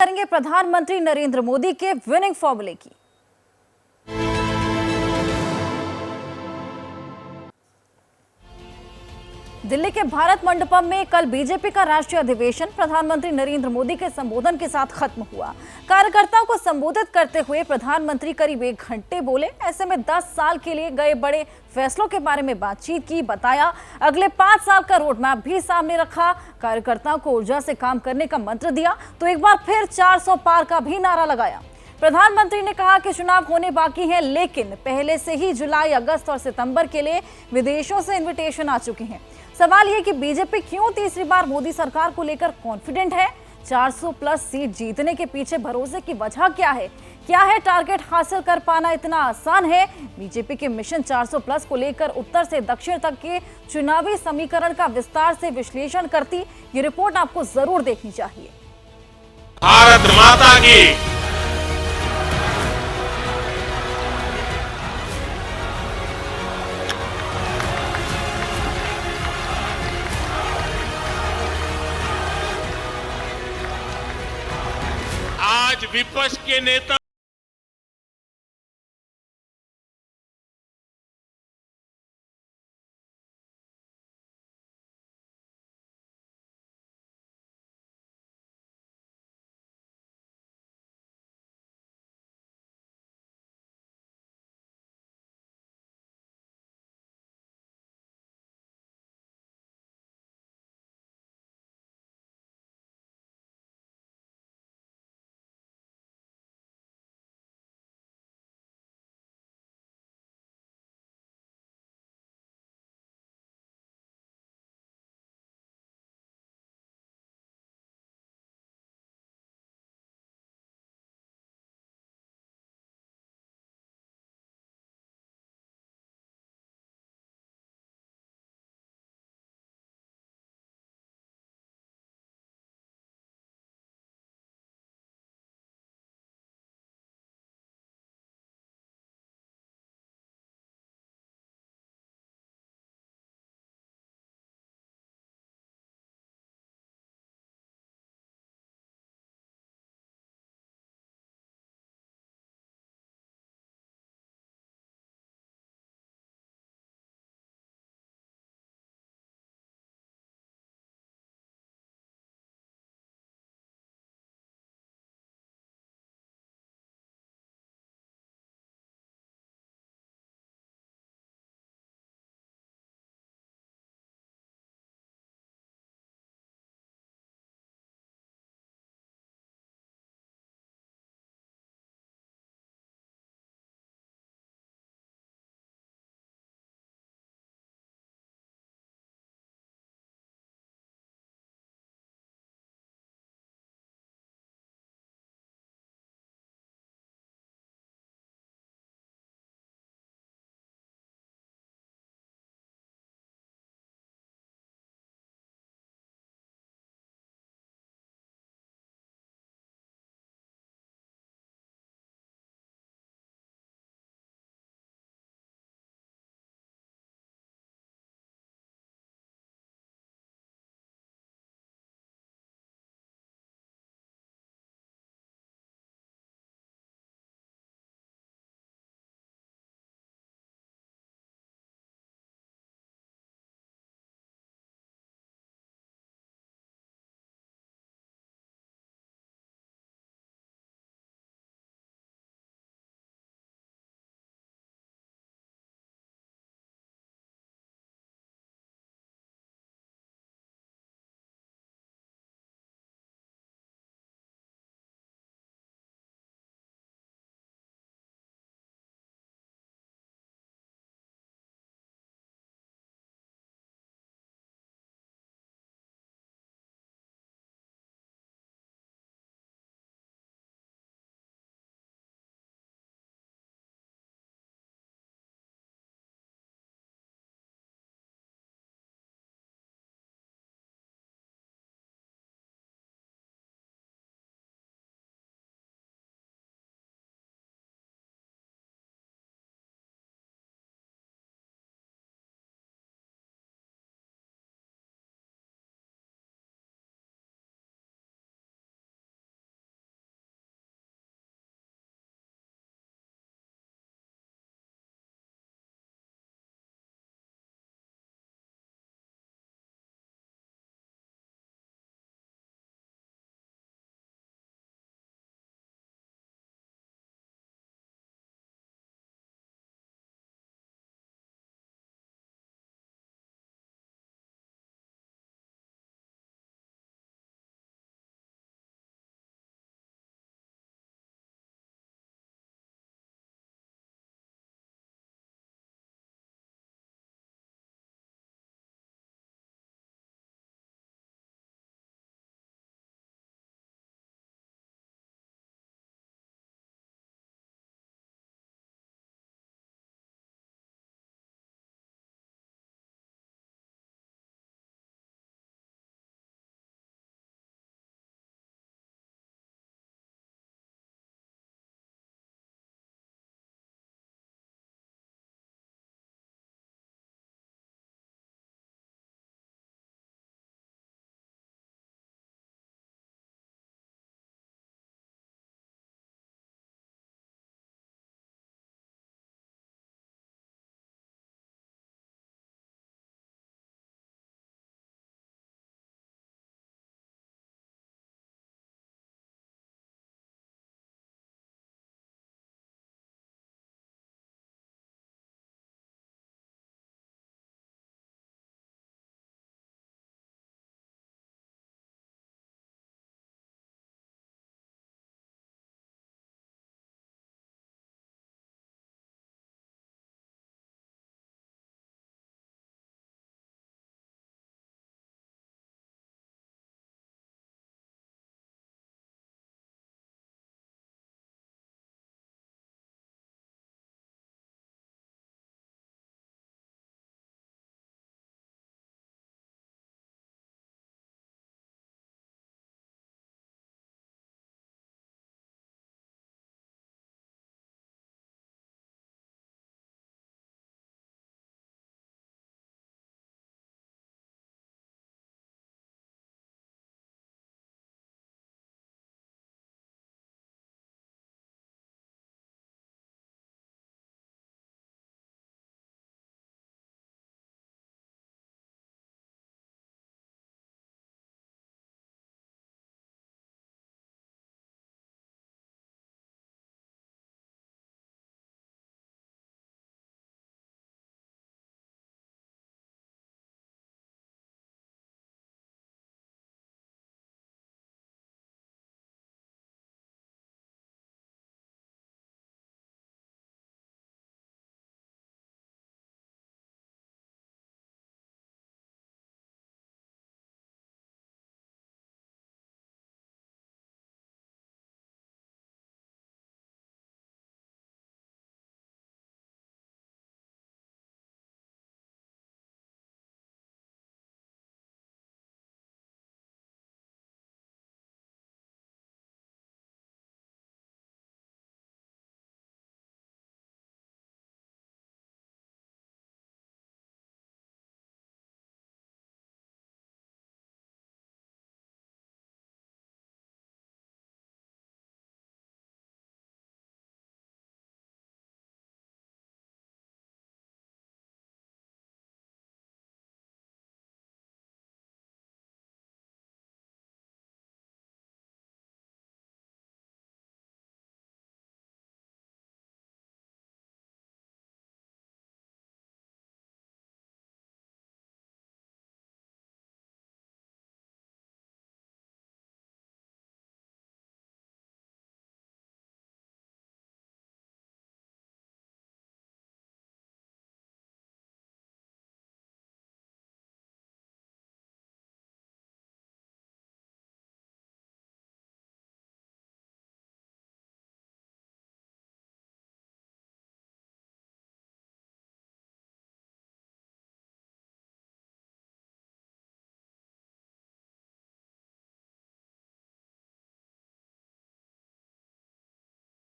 करेंगे प्रधानमंत्री नरेंद्र मोदी के विनिंग फॉर्मूले की। दिल्ली के भारत मंडपम में कल बीजेपी का राष्ट्रीय अधिवेशन प्रधानमंत्री नरेंद्र मोदी के संबोधन के साथ खत्म हुआ। कार्यकर्ताओं को संबोधित करते हुए प्रधानमंत्री करीब 1 घंटे बोले। ऐसे में 10 साल के लिए गए बड़े फैसलों के बारे में बातचीत की, बताया। अगले 5 साल का रोड मैप भी सामने रखा। कार्यकर्ताओं को ऊर्जा से काम करने का मंत्र दिया तो एक बार फिर 400 पार का भी नारा लगाया। प्रधानमंत्री ने कहा कि चुनाव होने बाकी हैं, लेकिन पहले से ही जुलाई, अगस्त और सितंबर के लिए विदेशों से इनविटेशन आ चुके हैं। सवाल यह कि बीजेपी क्यों तीसरी बार मोदी सरकार को लेकर कॉन्फिडेंट है? 400 प्लस सीट जीतने के पीछे भरोसे की वजह क्या है? क्या है टारगेट हासिल कर पाना इतना आसान है? बीजेपी के मिशन 400 प्लस को लेकर उत्तर से दक्षिण तक के चुनावी समीकरण का विस्तार से विश्लेषण करती ये रिपोर्ट आपको जरूर देखनी चाहिए। भारत माता की आज विपक्ष के नेता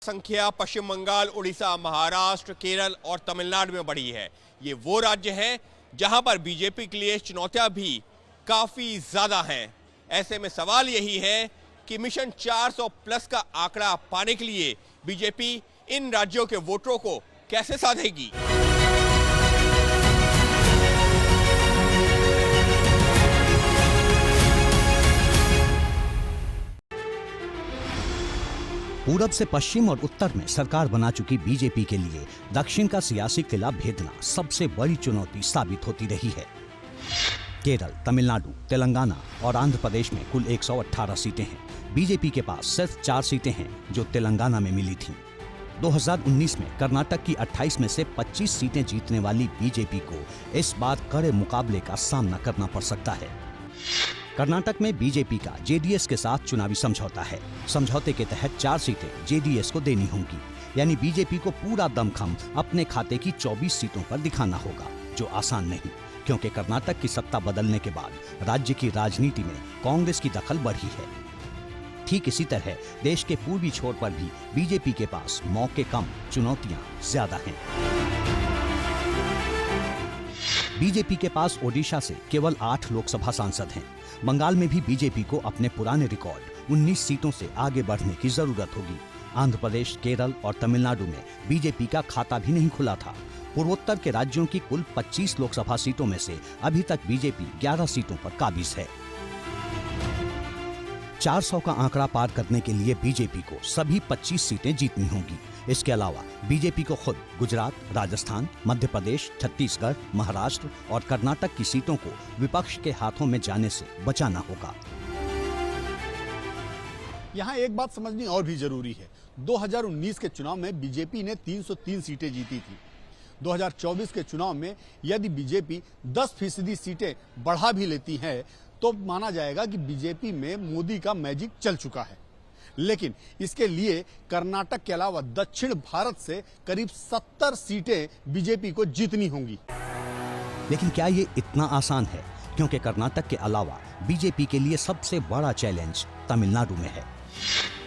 संख्या पश्चिम बंगाल, उड़ीसा, महाराष्ट्र, केरल और तमिलनाडु में बढ़ी है। ये वो राज्य है जहां पर बीजेपी के लिए चुनौतियां भी काफी ज्यादा हैं। ऐसे में सवाल यही है कि मिशन 400 प्लस का आंकड़ा पाने के लिए बीजेपी इन राज्यों के वोटरों को कैसे साधेगी। पूरब से पश्चिम और उत्तर में सरकार बना चुकी बीजेपी के लिए दक्षिण का सियासी किला भेदना सबसे बड़ी चुनौती साबित होती रही है। केरल, तमिलनाडु, तेलंगाना और आंध्र प्रदेश में कुल 118 सीटें हैं। बीजेपी के पास सिर्फ 4 सीटें हैं जो तेलंगाना में मिली थीं। 2019 में कर्नाटक की 28 में से 25 सीटें जीतने वाली बीजेपी को इस बार कड़े मुकाबले का सामना करना पड़ सकता है। कर्नाटक में बीजेपी का जेडीएस के साथ चुनावी समझौता है। समझौते के तहत 4 सीटें जेडीएस को देनी होंगी, यानी बीजेपी को पूरा दमखम अपने खाते की 24 सीटों पर दिखाना होगा, जो आसान नहीं, क्योंकि कर्नाटक की सत्ता बदलने के बाद राज्य की राजनीति में कांग्रेस की दखल बढ़ी है। ठीक इसी तरह देश के पूर्वी छोर पर भी बीजेपी के पास मौके कम, चुनौतियां ज्यादा हैं। बीजेपी के पास ओडिशा से केवल 8 लोकसभा सांसद हैं। बंगाल में भी बीजेपी को अपने पुराने रिकॉर्ड 19 सीटों से आगे बढ़ने की जरूरत होगी। आंध्र प्रदेश, केरल और तमिलनाडु में बीजेपी का खाता भी नहीं खुला था। पूर्वोत्तर के राज्यों की कुल 25 लोकसभा सीटों में से अभी तक बीजेपी 11 सीटों पर काबिज है। 400 का आंकड़ा पार करने के लिए बीजेपी को सभी 25 सीटें जीतनी होंगी। इसके अलावा बीजेपी को खुद गुजरात, राजस्थान, मध्य प्रदेश, छत्तीसगढ़, महाराष्ट्र और कर्नाटक की सीटों को विपक्ष के हाथों में जाने से बचाना होगा। यहाँ एक बात समझनी और भी जरूरी है। 2019 के चुनाव में बीजेपी ने 303 सीटें जीती थी। 2024 के चुनाव में यदि बीजेपी 10% सीटें बढ़ा भी लेती है तो माना जाएगा कि बीजेपी में मोदी का मैजिक चल चुका है। लेकिन इसके लिए कर्नाटक के अलावा दक्षिण भारत से करीब 70 सीटें बीजेपी को जीतनी होंगी। लेकिन क्या ये इतना आसान है? क्योंकि कर्नाटक के अलावा बीजेपी के लिए सबसे बड़ा चैलेंज तमिलनाडु में है।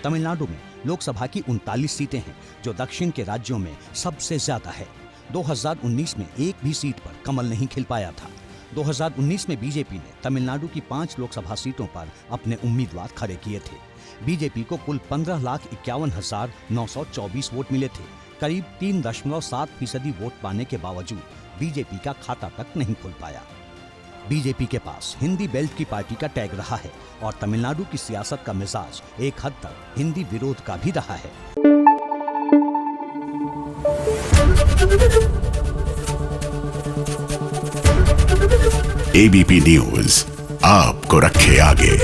तमिलनाडु में लोकसभा की 39 सीटें हैं, जो दक्षिण के राज्यों में सबसे ज्यादा है। 2019 में एक भी सीट पर कमल नहीं खिल पाया था। 2019 में बीजेपी ने तमिलनाडु की 5 लोकसभा सीटों पर अपने उम्मीदवार खड़े किए थे। बीजेपी को कुल 15,51,924 वोट मिले थे। करीब 3.7% वोट पाने के बावजूद बीजेपी का खाता तक नहीं खुल पाया। बीजेपी के पास हिंदी बेल्ट की पार्टी का टैग रहा है और तमिलनाडु की सियासत का मिजाज एक हद तक हिंदी विरोध का भी रहा है। एबीपी न्यूज आपको रखे आगे।